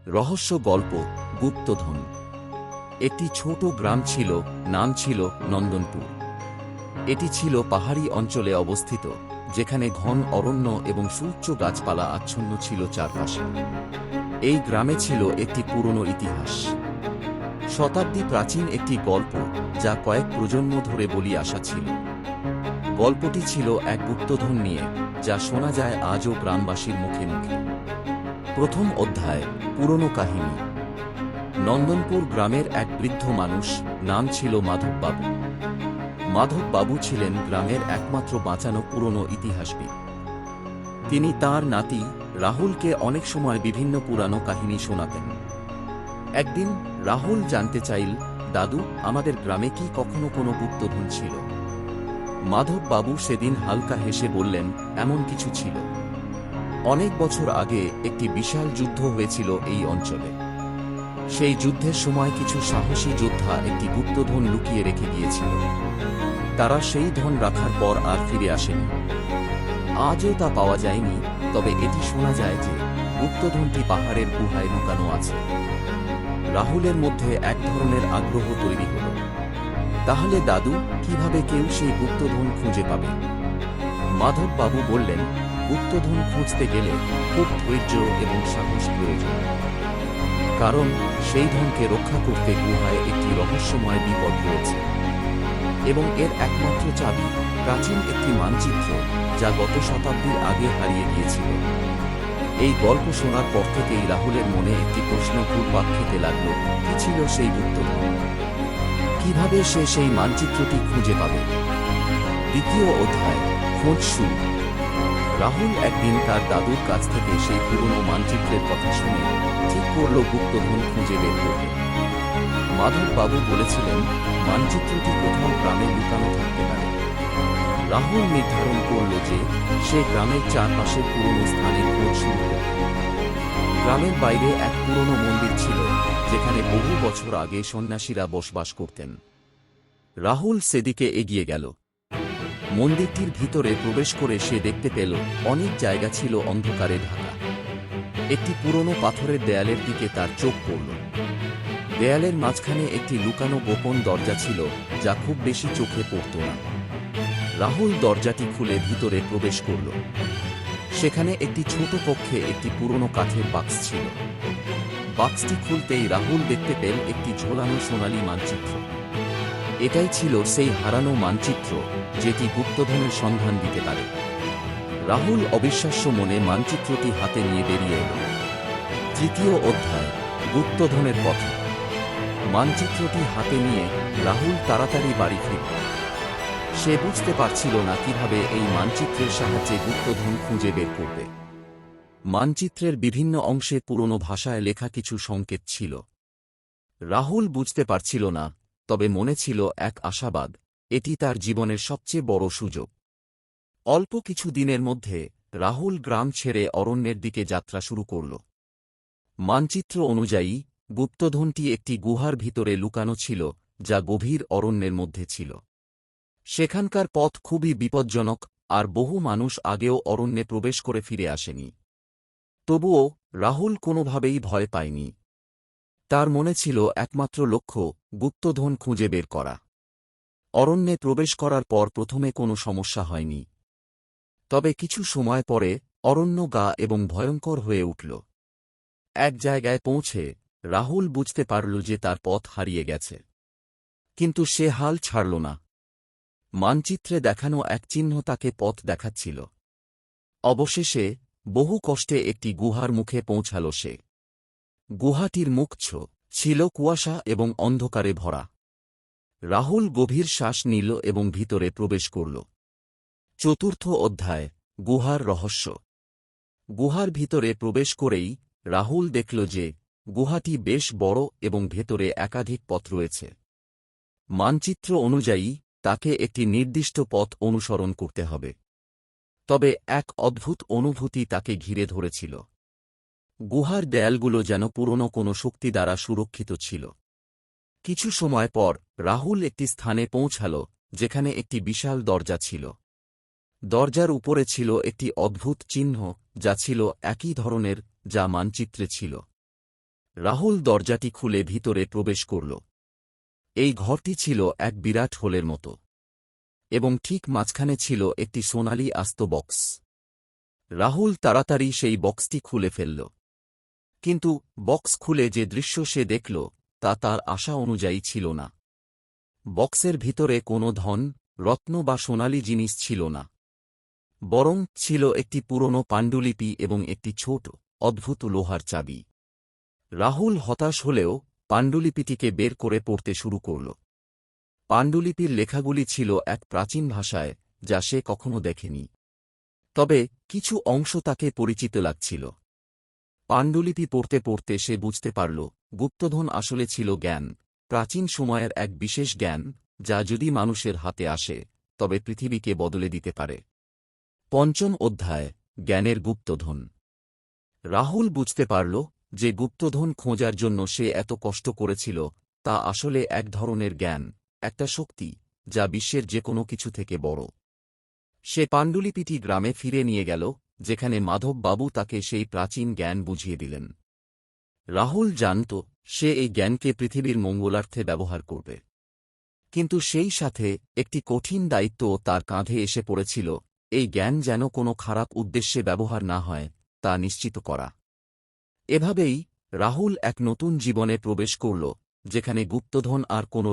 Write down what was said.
রহস্য গল্প গুপ্তধন। একটি ছোট গ্রাম ছিল, নাম ছিল নন্দনপুর। এটি ছিল পাহাড়ি অঞ্চলে অবস্থিত, যেখানে ঘন অরণ্য এবং সুউচ্চ গাছপালা আচ্ছন্ন ছিল চারপাশে। এই গ্রামে ছিল একটি পুরনো ইতিহাস, শতাব্দী প্রাচীন একটি গল্প যা কয়েক প্রজন্ম ধরে বলি আসা ছিল। গল্পটি ছিল এক গুপ্তধন নিয়ে, যা শোনা যায় আজও গ্রামবাসীর মুখে মুখে। প্রথম অধ্যায়, পুরনো কাহিনী। নন্দনপুর গ্রামের এক বৃদ্ধ মানুষ, নাম ছিল মাধববাবু। মাধববাবু ছিলেন গ্রামের একমাত্র বাঁচানো পুরনো ইতিহাসবিদ। তিনি তাঁর নাতি রাহুলকে অনেক সময় বিভিন্ন পুরানো কাহিনী শোনাতেন। একদিন রাহুল জানতে চাইল, দাদু, আমাদের গ্রামে কি কখনো কোনো গুপ্তধন ছিল? মাধববাবু সেদিন হালকা হেসে বললেন, এমন কিছু ছিল। অনেক বছর আগে একটি বিশাল যুদ্ধ হয়েছিল এই অঞ্চলে। সেই যুদ্ধের সময় কিছু সাহসী যোদ্ধা একটি গুপ্তধন লুকিয়ে রেখে গিয়েছিল। তারা সেই ধন রাখার পর আর ফিরে আসেনি। আজও তা পাওয়া যায়নি, তবে এটি শোনা যায় যে গুপ্তধনটি পাহাড়ের গুহায় লুকানো আছে। রাহুলের মধ্যে এক ধরনের আগ্রহ তৈরি হল। তাহলে দাদু, কিভাবে কেউ সেই গুপ্তধন খুঁজে পাবে? মাধববাবু বললেন, গুপ্তধন খুঁজতে গেলে খুব ধৈর্য এবং সাহস প্রয়োজন। কারণ সেই ধনকে রক্ষা করতে গুহায় একটি রহস্যময় বিপদ রয়েছে, এবং এর একমাত্র চাবি প্রাচীন একটি মানচিত্র, যা গত শতাব্দীর আগে হারিয়ে গিয়েছিল। এই গল্প শোনার পর থেকেই রাহুলের মনে একটি প্রশ্ন ঘুরপাক খেতে লাগল, কি ছিল সেই গুপ্তধন? কিভাবে সে সেই মানচিত্রটি খুঁজে পাবে? দ্বিতীয় অধ্যায়, খোঁজ শুরু। রাহুল একদিন তার দাদুর কাছ থেকে সেই পুরনো মানচিত্রের কথা শুনে ঠিক করল গুপ্তধন খুঁজে বের করবে। মাধববাবু বলেছিলেন, মানচিত্রটি কোথাও গ্রামে লুকানো থাকতে পারে। রাহুল নির্ধারণ করল যে সে গ্রামের চারপাশের পুরনো স্থানে খোঁজ শুরু করবে। গ্রামের বাইরে এক পুরনো মন্দির ছিল, যেখানে বহু বছর আগে সন্ন্যাসীরা বসবাস করতেন। রাহুল সেদিকে এগিয়ে গেল। মন্দিরটির ভিতরে প্রবেশ করে সে দেখতে পেল অনেক জায়গা ছিল অন্ধকারে ঢাকা। একটি পুরনো পাথরের দেয়ালের দিকে তার চোখ পড়ল। দেয়ালের মাঝখানে একটি লুকানো গোপন দরজা ছিল, যা খুব বেশি চোখে পড়ত না। রাহুল দরজাটি খুলে ভিতরে প্রবেশ করল। সেখানে একটি ছোট কক্ষে একটি পুরনো কাঠের বাক্স ছিল। বাক্সটি খুলতেই রাহুল দেখতে পেল একটি ঝোলানো সোনালী মানচিত্র। এটাই ছিল সেই হারানো মানচিত্র, যেটি গুপ্তধনের সন্ধান দিতে পারে। রাহুল অবিশ্বাস্য মনে মানচিত্রটি হাতে নিয়ে বেরিয়ে এল। তৃতীয় অধ্যায়, গুপ্তধনের পথ। মানচিত্রটি হাতে নিয়ে রাহুল তাড়াতাড়ি বাড়ি ফিরল। সে বুঝতে পারছিল না কিভাবে এই মানচিত্রের সাহায্যে গুপ্তধন খুঁজে বের করবে। মানচিত্রের বিভিন্ন অংশে পুরনো ভাষায় লেখা কিছু সংকেত ছিল। রাহুল বুঝতে পারছিল না, তবে মনে ছিল এক আশাবাদ, এটি তার জীবনের সবচেয়ে বড় সুযোগ। অল্প কিছু দিনের মধ্যে রাহুল গ্রাম ছেড়ে অরণ্যের দিকে যাত্রা শুরু করল। মানচিত্র অনুযায়ী গুপ্তধনটি একটি গুহার ভিতরে লুকানো ছিল, যা গভীর অরণ্যের মধ্যে ছিল। সেখানকার পথ খুবই বিপজ্জনক, আর বহু মানুষ আগেও অরণ্যে প্রবেশ করে ফিরে আসেনি। তবুও রাহুল কোনোভাবেই ভয় পায়নি। তার মনে ছিল একমাত্র লক্ষ্য, গুপ্তধন খুঁজে বের করা। অরণ্যে প্রবেশ করার পর প্রথমে কোনো সমস্যা হয়নি। তবে কিছু সময় পরে অরণ্য গা এবং ভয়ঙ্কর হয়ে উঠল। এক জায়গায় পৌঁছে রাহুল বুঝতে পারল যে তার পথ হারিয়ে গেছে। কিন্তু সে হাল ছাড়ল না। মানচিত্রে দেখানো এক চিহ্ন তাকে পথ দেখাচ্ছিল। অবশেষে বহু কষ্টে একটি গুহার মুখে পৌঁছাল সে। গুহাটির মুখ ছিল কুয়াশা এবং অন্ধকারে ভরা। রাহুল গভীর শ্বাস নিল এবং ভিতরে প্রবেশ করল। চতুর্থ অধ্যায়, গুহার রহস্য। গুহার ভিতরে প্রবেশ করেই রাহুল দেখল যে গুহাটি বেশ বড় এবং ভেতরে একাধিক পথ রয়েছে। মানচিত্র অনুযায়ী তাকে একটি নির্দিষ্ট পথ অনুসরণ করতে হবে। তবে এক অদ্ভুত অনুভূতি তাকে ঘিরে ধরেছিল। গুহার দেয়ালগুলো যেন পুরনো কোনো শক্তি দ্বারা সুরক্ষিত ছিল। কিছু সময় পর রাহুল একটি স্থানে পৌঁছাল, যেখানে একটি বিশাল দরজা ছিল। দরজার উপরে ছিল একটি অদ্ভুত চিহ্ন, যা ছিল একই ধরনের যা মানচিত্রে ছিল। রাহুল দরজাটি খুলে ভিতরে প্রবেশ করল। এই ঘরটি ছিল এক বিরাট হোলের মতো, এবং ঠিক মাঝখানে ছিল একটি সোনালি আস্ত বক্স। রাহুল তাড়াতাড়ি সেই বক্সটি খুলে ফেলল। কিন্তু বক্স খুলে যে দৃশ্য সে দেখল তা তার আশা অনুযায়ী ছিল না। বক্সের ভিতরে কোনো ধন, রত্ন বা সোনালি জিনিস ছিল না, বরং ছিল একটি পুরনো পাণ্ডুলিপি এবং একটি ছোট, অদ্ভুত লোহার চাবি। রাহুল হতাশ হলেও পাণ্ডুলিপিটিকে বের করে পড়তে শুরু করল। পাণ্ডুলিপির লেখাগুলি ছিল এক প্রাচীন ভাষায় যা সে কখনো দেখেনি, তবে কিছু অংশ তাকে পরিচিত লাগছিল। পাণ্ডুলিপি পড়তে পড়তে সে বুঝতে পারল গুপ্তধন আসলে ছিল জ্ঞান, প্রাচীন সময়ের এক বিশেষ জ্ঞান যা যদি মানুষের হাতে আসে তবে পৃথিবীকে বদলে দিতে পারে। পঞ্চম অধ্যায়, জ্ঞানের গুপ্তধন। রাহুল বুঝতে পারল যে গুপ্তধন খোঁজার জন্য সে এত কষ্ট করেছিল তা আসলে এক ধরনের জ্ঞান, একটা শক্তি যা বিশ্বের যে কোনো কিছু থেকে বড়। সে পাণ্ডুলিপিটি গ্রামে ফিরে নিয়ে গেল, যেখানে মাধব বাবু তাকে সেই প্রাচীন জ্ঞান বুঝিয়ে দিলেন। রাহুল জানত সে এই জ্ঞানকে পৃথিবীর মঙ্গলার্থে ব্যবহার করবে, কিন্তু সেই সাথে একটি কঠিন দায়িত্বও তার কাঁধে এসে পড়েছিল, এই জ্ঞান যেন কোনো খারাপ উদ্দেশ্যে ব্যবহার না হয় তা নিশ্চিত করা। এভাবেই রাহুল এক নতুন জীবনে প্রবেশ করল, যেখানে গুপ্তধন আর কোনো